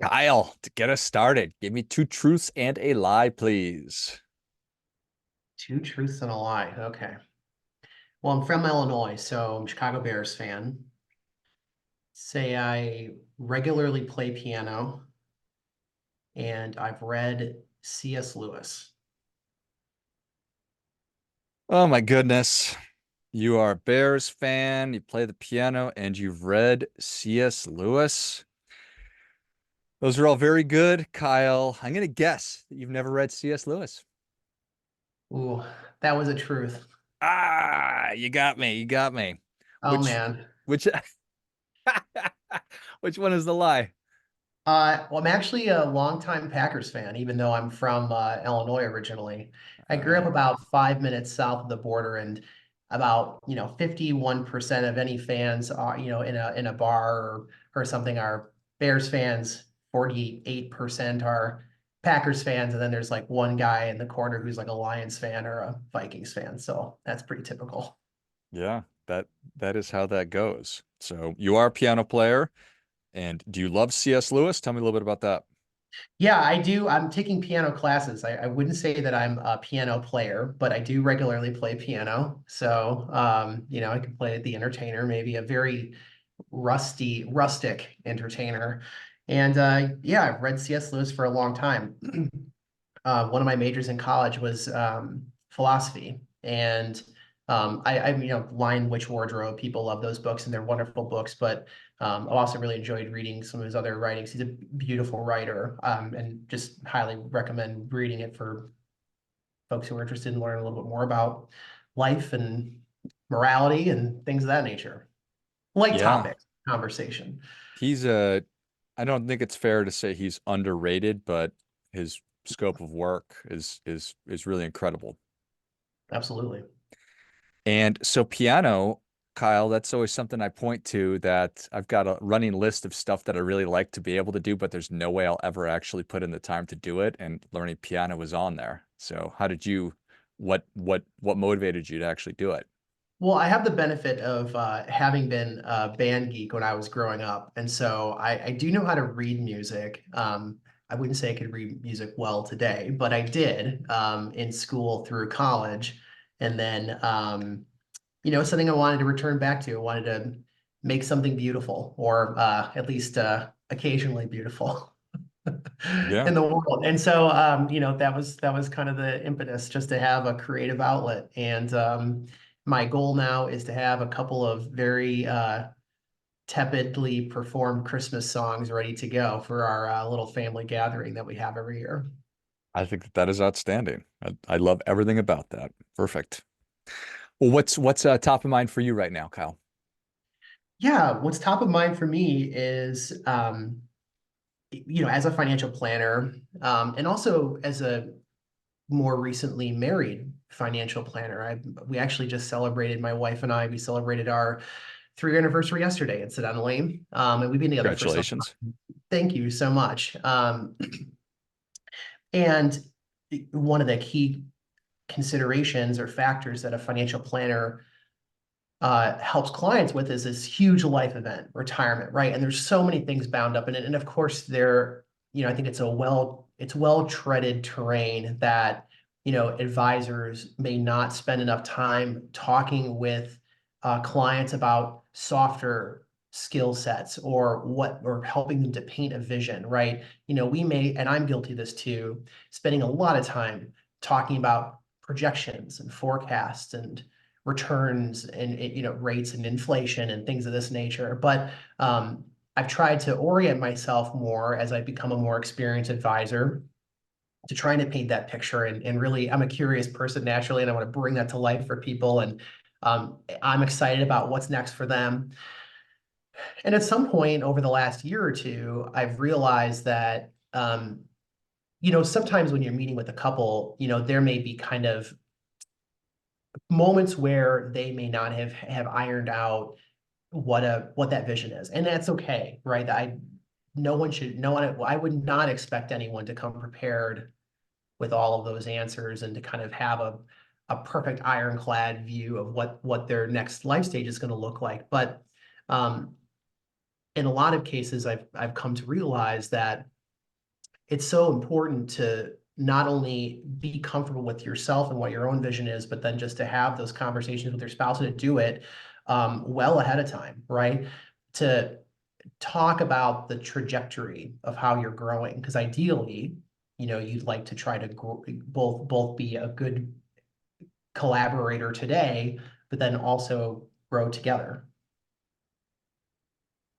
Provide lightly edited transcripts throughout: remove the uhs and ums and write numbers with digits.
Kyle, to get us started, give me two truths and a lie, please. Two truths and a lie. Okay. Well, I'm from Illinois, so I'm a Chicago Bears fan. Say I regularly play piano, and I've read C.S. Lewis. Oh my goodness. You are a Bears fan, you play the piano, and you've read C.S. Lewis. Those are all very good, Kyle. I'm gonna guess that you've never read C.S. Lewis. Ooh, that was a truth. Ah, you got me. You got me. Oh Which, man. which, which one is the lie? Well, I'm actually a longtime Packers fan, even though I'm from Illinois originally. I grew up Oh, about 5 minutes south of the border, and about 51% of any fans are in a bar or something are Bears fans. 48% are Packers fans, and then there's like one guy in the corner who's like a Lions fan or a Vikings fan. So that's pretty typical. yeah, that is how that goes. So you are a piano player, and do you love C.S. Lewis? Tell me a little bit about that. Yeah, I do. I'm taking piano classes. I wouldn't say that I'm a piano player, but I do regularly play piano. So, I can play the entertainer, maybe a very rustic entertainer. And yeah, I've read C.S. Lewis for a long time. One of my majors in college was philosophy, and Lion, Witch, Wardrobe. People love those books, and they're wonderful books. But I've also really enjoyed reading some of his other writings. He's a beautiful writer, and just highly recommend reading it for folks who are interested in learning a little bit more about life and morality and things of that nature. Light Yeah. topic conversation. He's a, I don't think it's fair to say he's underrated, but his scope of work is really incredible. Absolutely. And so piano, Kyle, that's always something I point to that I've got a running list of stuff that I really like to be able to do, but there's no way I'll ever actually put in the time to do it. And learning piano was on there. So how did you, what motivated you to actually do it? Well, I have the benefit of having been a band geek when I was growing up. And so I do know how to read music. I wouldn't say I could read music well today, but I did in school through college. And then, something I wanted to return back to. I wanted to make something beautiful, or at least occasionally beautiful Yeah. in the world. And so, that was kind of the impetus, just to have a creative outlet. And my goal now is to have a couple of very tepidly performed Christmas songs ready to go for our little family gathering that we have every year. I think that is outstanding. I love everything about that. Perfect. Well, what's top of mind for you right now, Kyle? Yeah, what's top of mind for me is, as a financial planner, and also as a more recently married financial planner. We actually just celebrated, my wife and I, we celebrated our 3-year anniversary yesterday, incidentally. And we've been together for some Congratulations. time. Thank you so much. And one of the key considerations or factors that a financial planner helps clients with is this huge life event, retirement, right? And there's so many things bound up in it. And of course, I think it's well treaded terrain that, advisors may not spend enough time talking with clients about softer skill sets or helping them to paint a vision, right? We may, and I'm guilty of this too, spending a lot of time talking about projections and forecasts and returns and rates and inflation and things of this nature. But I've tried to orient myself more as I become a more experienced advisor to trying to paint that picture. And really, I'm a curious person naturally, and I want to bring that to life for people. And I'm excited about what's next for them. And at some point over the last year or two, I've realized that sometimes when you're meeting with a couple, there may be kind of moments where they may not have ironed out what that vision is, and that's okay, right? No one, I would not expect anyone to come prepared with all of those answers and to kind of have a perfect ironclad view of what their next life stage is going to look like. But um in a lot of cases, I've come to realize that it's so important to not only be comfortable with yourself and what your own vision is, but then just to have those conversations with your spouse and to do it well ahead of time, right? To talk about the trajectory of how you're growing, because ideally, you'd like to try to grow, both be a good collaborator today, but then also grow together.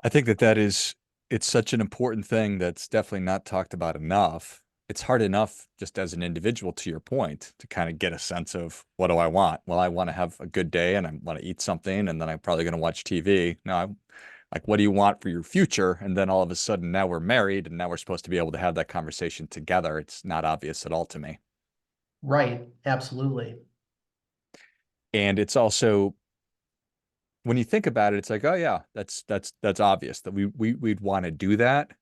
I think it's such an important thing that's definitely not talked about enough. It's hard enough just as an individual, to your point, to kind of get a sense of what do I want? Well, I want to have a good day and I want to eat something and then I'm probably going to watch TV. No, I'm like, what do you want for your future? And then all of a sudden now we're married and now we're supposed to be able to have that conversation together. It's not obvious at all to me. Right, absolutely. And it's also when you think about it, it's like, oh yeah, that's obvious that we'd want to do that.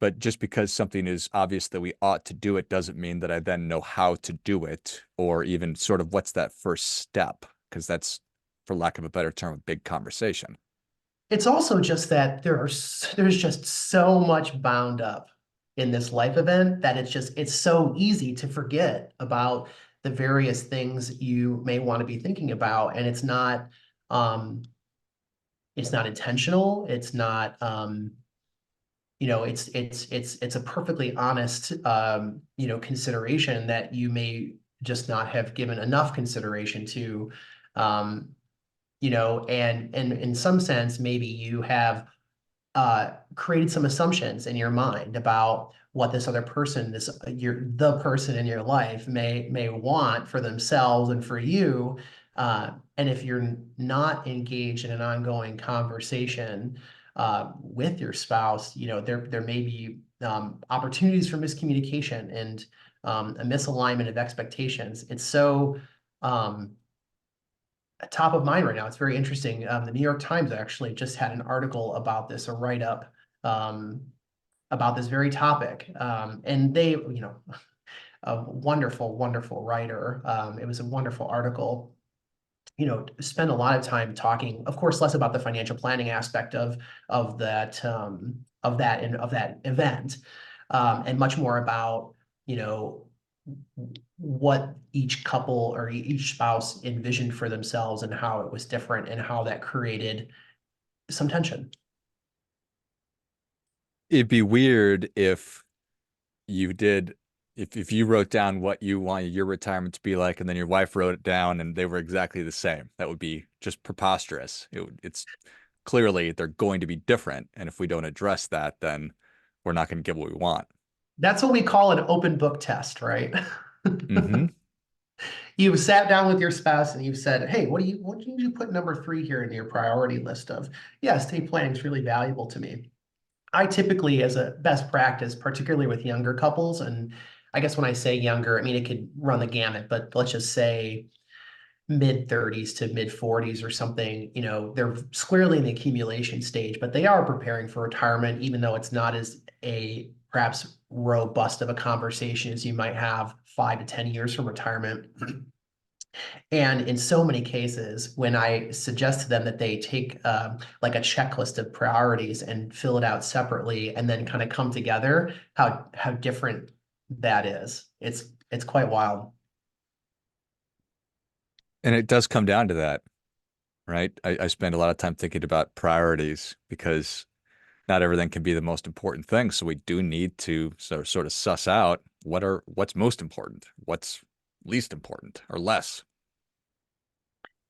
But just because something is obvious that we ought to do it doesn't mean that I then know how to do it or even sort of what's that first step, because that's, for lack of a better term, a big conversation. It's also just that there's just so much bound up in this life event that it's so easy to forget about the various things you may want to be thinking about, and um it's not intentional. It's not it's a perfectly honest consideration that you may just not have given enough consideration to. um and in some sense, maybe you have created some assumptions in your mind about what this other person, the person in your life may want for themselves and for you. And if you're not engaged in an ongoing conversation with your spouse, there may be opportunities for miscommunication and a misalignment of expectations. It's so top of mind right now. It's very interesting. The New York Times actually just had an article about this, a write-up um, about this very topic. And they, a wonderful, wonderful writer. It was a wonderful article. Spend a lot of time talking, of course, less about the financial planning aspect of that event, and much more about you know what each couple or each spouse envisioned for themselves and how it was different and how that created some tension. It'd be weird if you did, if you wrote down what you wanted your retirement to be like, and then your wife wrote it down and they were exactly the same. That would be just preposterous. It's clearly they're going to be different. And if we don't address that, then we're not going to get what we want. That's what we call an open book test, right? Mm-hmm. You've sat down with your spouse and you've said, hey, what do you put number 3 here in your priority list of? Yeah, estate planning is really valuable to me. I typically, as a best practice, particularly with younger couples, and I guess when I say younger, I mean it could run the gamut, but let's just say mid 30s to mid 40s or something, they're squarely in the accumulation stage, but they are preparing for retirement, even though it's not as a perhaps robust of a conversation as you might have 5 to 10 years from retirement. And in so many cases, when I suggest to them that they take like a checklist of priorities and fill it out separately and then kind of come together, how different that is. It's quite wild. And it does come down to that, right? I spend a lot of time thinking about priorities because not everything can be the most important thing. So we do need to sort of suss out what's most important, what's least important or less.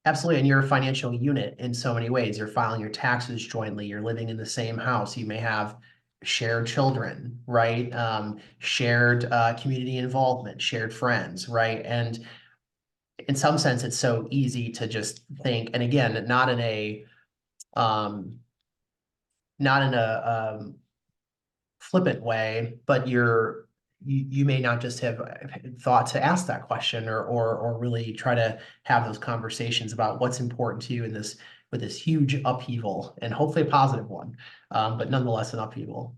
Absolutely. And you're a financial unit in so many ways. You're filing your taxes jointly. You're living in the same house. You may have shared children, right? Shared community involvement, shared friends, right? And in some sense, it's so easy to just think, and again, um, not in a flippant way, but you may not just have thought to ask that question or really try to have those conversations about what's important to you in this with this huge upheaval and hopefully a positive one, but nonetheless an upheaval.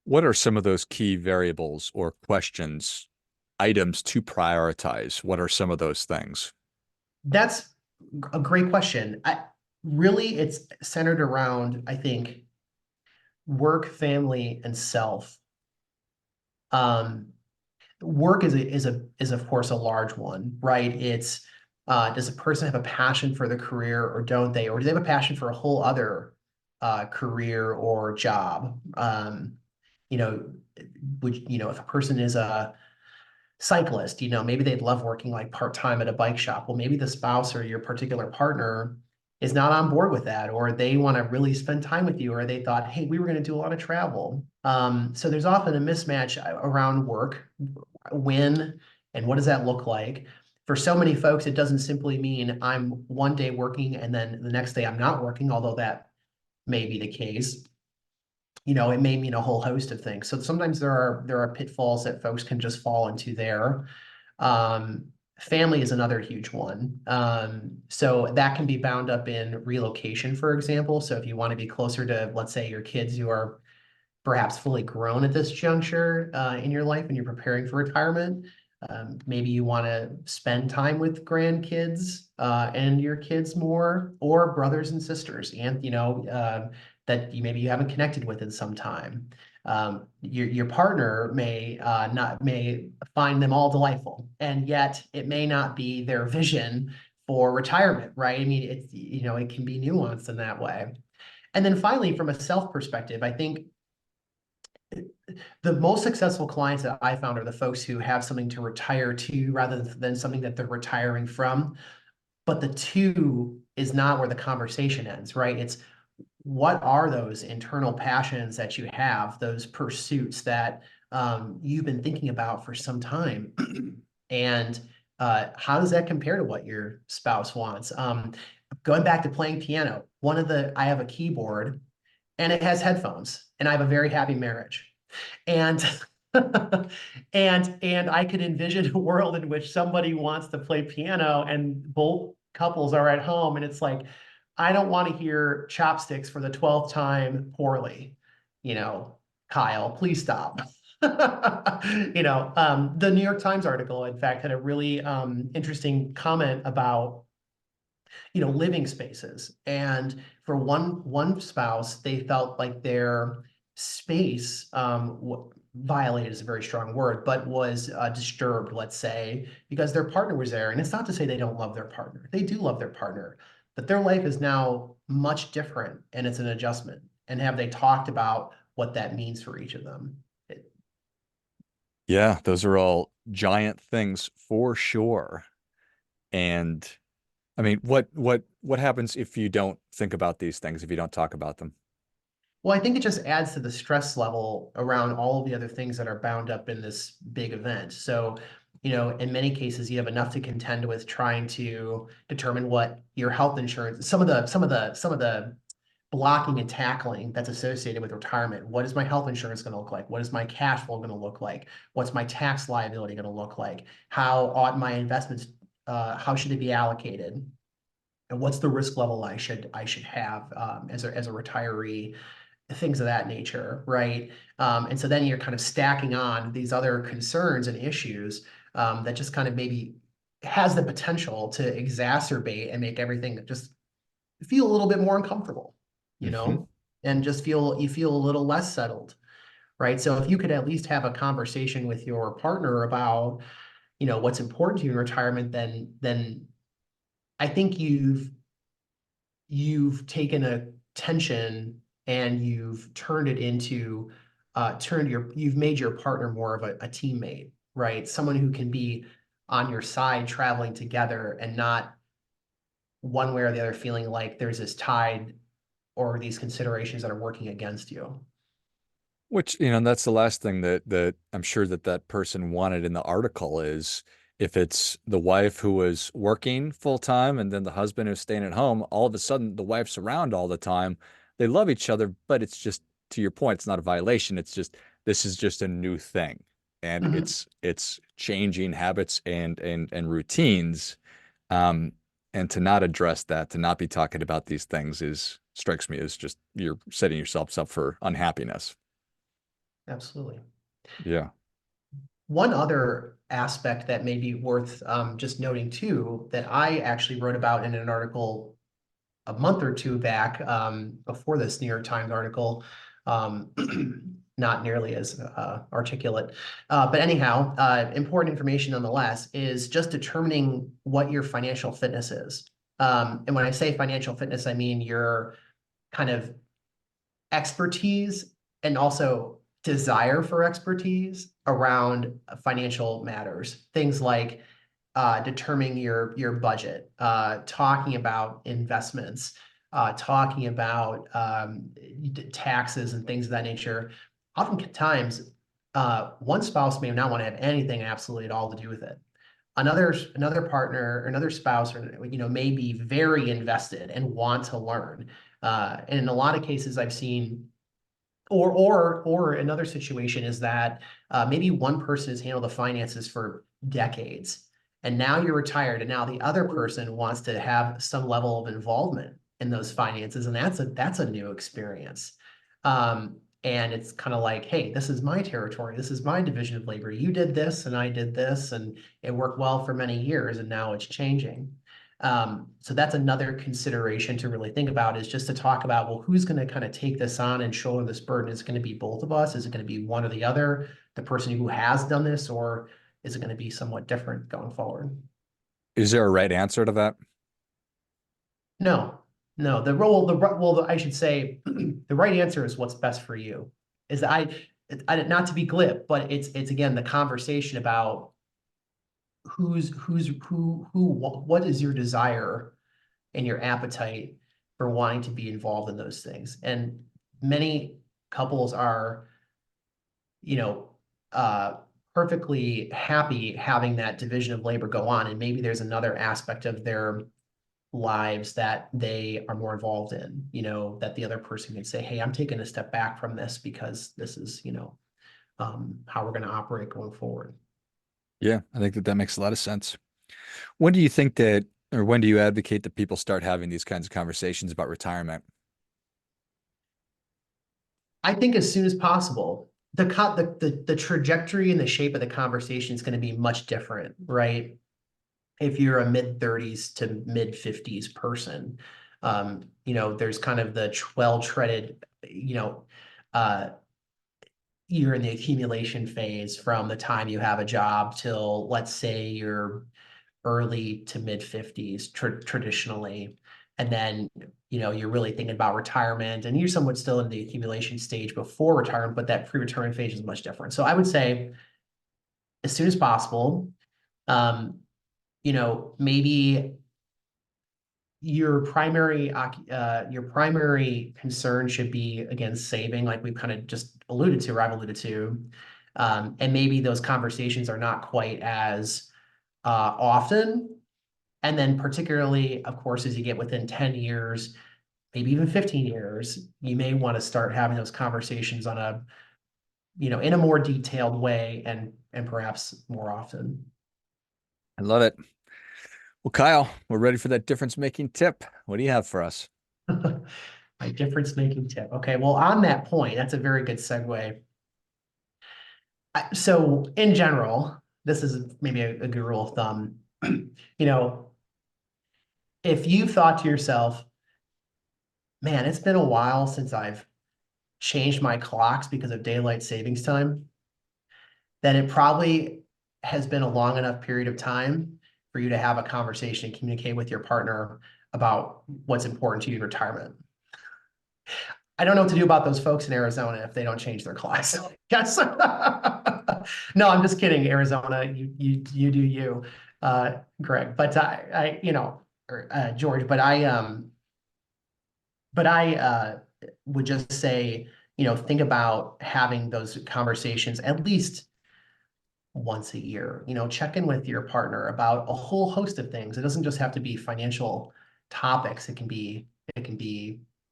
What are some of those key variables or questions, items to prioritize? What are some of those things? That's a great question. Really, it's centered around, I think, work, family, and self. Um, Work is of course a large one, right? It's does a person have a passion for the career or don't they? Or do they have a passion for a whole other career or job? You know, if a person is a cyclist, maybe they'd love working like part-time at a bike shop. Well, maybe the spouse or your particular partner is not on board with that, or they want to really spend time with you, or they thought, hey, we were going to do a lot of travel. So there's often a mismatch around work, when and what does that look like? For so many folks, it doesn't simply mean I'm one day working and then the next day I'm not working, although that may be the case. It may mean a whole host of things. So sometimes there are pitfalls that folks can just fall into there. Um, Family is another huge one. So that can be bound up in relocation, for example. So if you want to be closer to, let's say, your kids who are perhaps fully grown at this juncture in your life and you're preparing for retirement, maybe you want to spend time with grandkids and your kids more, or brothers and sisters, and that maybe you haven't connected with in some time. Your partner may find them all delightful, and yet it may not be their vision for retirement, right? I mean, it can be nuanced in that way. And then finally, from a self perspective, I think the most successful clients that I found are the folks who have something to retire to rather than something that they're retiring from. But the two is not where the conversation ends, right? It's what are those internal passions that you have, those pursuits that you've been thinking about for some time, and how does that compare to what your spouse wants? Going back to playing piano, I have a keyboard and it has headphones, and I have a very happy marriage. And and I could envision a world in which somebody wants to play piano and both couples are at home, and it's like, I don't want to hear chopsticks for the 12th time poorly. Kyle, please stop. The New York Times article, in fact, had a really interesting comment about living spaces. And for one spouse, they felt like their space violated is a very strong word, but was disturbed, let's say, because their partner was there. And it's not to say they don't love their partner. They do love their partner, but their life is now much different and it's an adjustment. And have they talked about what that means for each of them? Yeah, those are all giant things for sure. And I mean, what happens if you don't think about these things, if you don't talk about them? Well, I think it just adds to the stress level around all of the other things that are bound up in this big event. So, in many cases, you have enough to contend with trying to determine what your health insurance, some of the blocking and tackling that's associated with retirement. What is my health insurance going to look like? What is my cash flow going to look like? What's my tax liability going to look like? How ought my investments, how should they be allocated? And what's the risk level I should have as a retiree? Things of that nature, right? And so then you're kind of stacking on these other concerns and issues that just kind of maybe has the potential to exacerbate and make everything just feel a little bit more uncomfortable, you Hmm. know, and just you feel a little less settled, right? So if you could at least have a conversation with your partner about, what's important to you in retirement, then I think you've taken a tension and you've turned it into you've made your partner more of a teammate, right? Someone who can be on your side traveling together and not one way or the other feeling like there's this tide or these considerations that are working against you. Which, that's the last thing that I'm sure that person wanted in the article is if it's the wife who was working full time and then the husband who's staying at home, all of a sudden the wife's around all the time. They love each other, but it's just to your point, it's not a violation. It's just this is just a new thing. And Mhm. it's changing habits and routines. Um, and to not address that, to not be talking about these things is strikes me as just you're setting yourselves up for unhappiness. Absolutely. Yeah. One other aspect that may be worth just noting too, that I actually wrote about in an article a month or two back, before this New York Times article, Um, not nearly as articulate. But anyhow, important information nonetheless is just determining what your financial fitness is. And when I say financial fitness, I mean your kind of expertise and also desire for expertise around financial matters. Things like determining your budget, talking about investments, talking about taxes and things of that nature. Oftentimes, one spouse may not want to have anything absolutely at all to do with it. Another partner, another spouse, or may be very invested and want to learn. And in a lot of cases, I've seen, or another situation is that maybe one person has handled the finances for decades, and now you're retired, and now the other person wants to have some level of involvement in those finances, and that's a new experience. And it's kind of like, hey, this is my territory, this is my division of labor. You did this, and I did this, and it worked well for many years, and now it's changing. So that's another consideration to really think about, is just to talk about, well, who's going to kind of take this on and shoulder this burden? Is it going to be both of us? Is it going to be one or the other, the person who has done this, or is it going to be somewhat different going forward? Is there a right answer to that? No, no, I should say the right answer is what's best for you. Is not to be glib, but it's again, the conversation about what is your desire and your appetite for wanting to be involved in those things. And many couples are, you know, perfectly happy having that division of labor go on. And maybe there's another aspect of their lives that they are more involved in, that the other person can say, hey, I'm taking a step back from this because this is, how we're going to operate going forward. Yeah, I think that makes a lot of sense. When do you think that, or when do you advocate that people start having these kinds of conversations about retirement? I think as soon as possible. The trajectory and the shape of the conversation is going to be much different, right? If you're a mid-30s to mid-50s person, there's kind of the well-treaded, uh, you're in the accumulation phase from the time you have a job till, let's say, you're early to mid-50s traditionally. And then, you're really thinking about retirement, and you're somewhat still in the accumulation stage before retirement, but that pre-retirement phase is much different. So I would say as soon as possible. Maybe your primary concern should be, again, saving, like we've kind of just alluded to, or I've alluded to. And maybe those conversations are not quite as often. And then particularly, of course, as you get within 10 years, maybe even 15 years, you may want to start having those conversations on in a more detailed way, and perhaps more often. I love it. Well, Kyle, we're ready for that difference making tip. What do you have for us? My difference making tip. Okay, well, on that point, that's a very good segue. So in general, this is maybe a good rule of thumb. If you thought to yourself, man, it's been a while since I've changed my clocks because of daylight savings time, then it probably has been a long enough period of time for you to have a conversation and communicate with your partner about what's important to you in retirement. I don't know what to do about those folks in Arizona if they don't change their clocks. Yes. No, I'm just kidding, Arizona. You do you, Greg. But George. But I would just say, think about having those conversations at least once a year. Check in with your partner about a whole host of things. It doesn't just have to be financial topics. It can be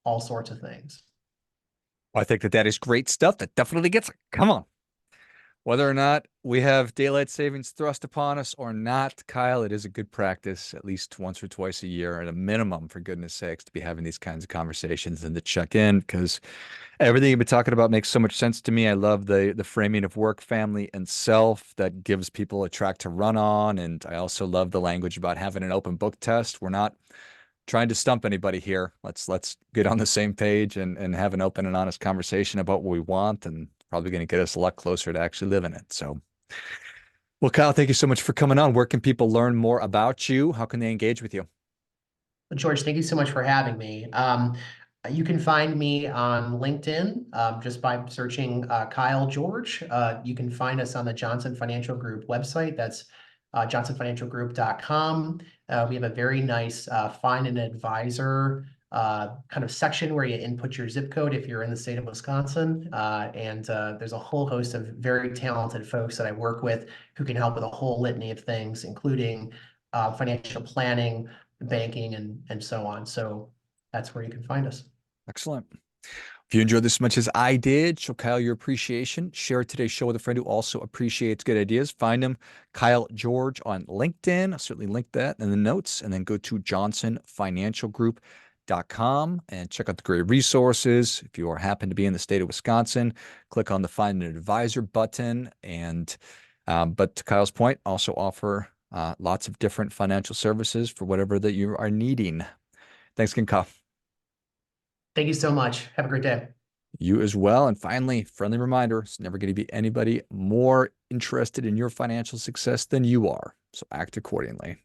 all sorts of things. I think that is great stuff. That definitely gets it. Come on. Whether or not we have daylight savings thrust upon us or not, Kyle, it is a good practice at least once or twice a year at a minimum, for goodness sakes, to be having these kinds of conversations and to check in, because everything you've been talking about makes so much sense to me. I love the framing of work, family, and self that gives people a track to run on. And I also love the language about having an open book test. We're not trying to stump anybody here. Let's get on the same page and have an open and honest conversation about what we want, and probably going to get us a lot closer to actually living it. So, well, Kyle, thank you so much for coming on. Where can people learn more about you? How can they engage with you? George, thank you so much for having me. You can find me on LinkedIn just by searching Kyle George. You can find us on the Johnson Financial Group website. That's johnsonfinancialgroup.com. We have a very nice Find an Advisor kind of section where you input your zip code if you're in the state of Wisconsin. And there's a whole host of very talented folks that I work with who can help with a whole litany of things, including financial planning, banking, and so on. So that's where you can find us. Excellent. If you enjoyed this as much as I did, show Kyle your appreciation. Share today's show with a friend who also appreciates good ideas. Find him, Kyle George, on LinkedIn. I'll certainly link that in the notes. And then go to johnsonfinancialgroup.com and check out the great resources. If you are happen to be in the state of Wisconsin, click on the Find an Advisor button. And but to Kyle's point, also offer lots of different financial services for whatever that you are needing. Thanks again, Kyle. Thank you so much. Have a great day. You as well. And finally, friendly reminder, it's never going to be anybody more interested in your financial success than you are. So act accordingly.